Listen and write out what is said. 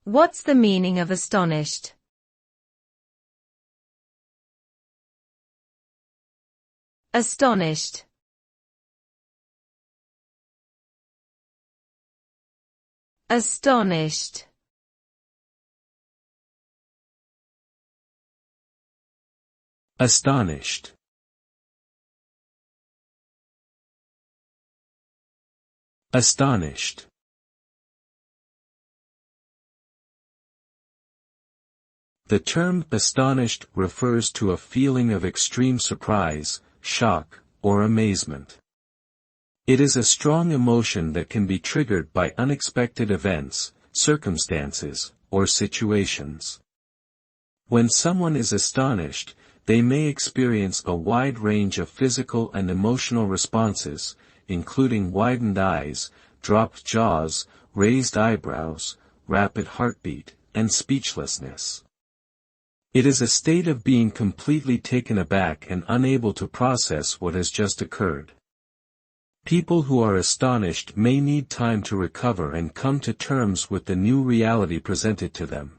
What's the meaning of astonished? Astonished. Astonished. Astonished. Astonished. The term astonished refers to a feeling of extreme surprise, shock, or amazement. It is a strong emotion that can be triggered by unexpected events, circumstances, or situations. When someone is astonished, they may experience a wide range of physical and emotional responses, including widened eyes, dropped jaws, raised eyebrows, rapid heartbeat, and speechlessness. It is a state of being completely taken aback and unable to process what has just occurred. People who are astonished may need time to recover and come to terms with the new reality presented to them.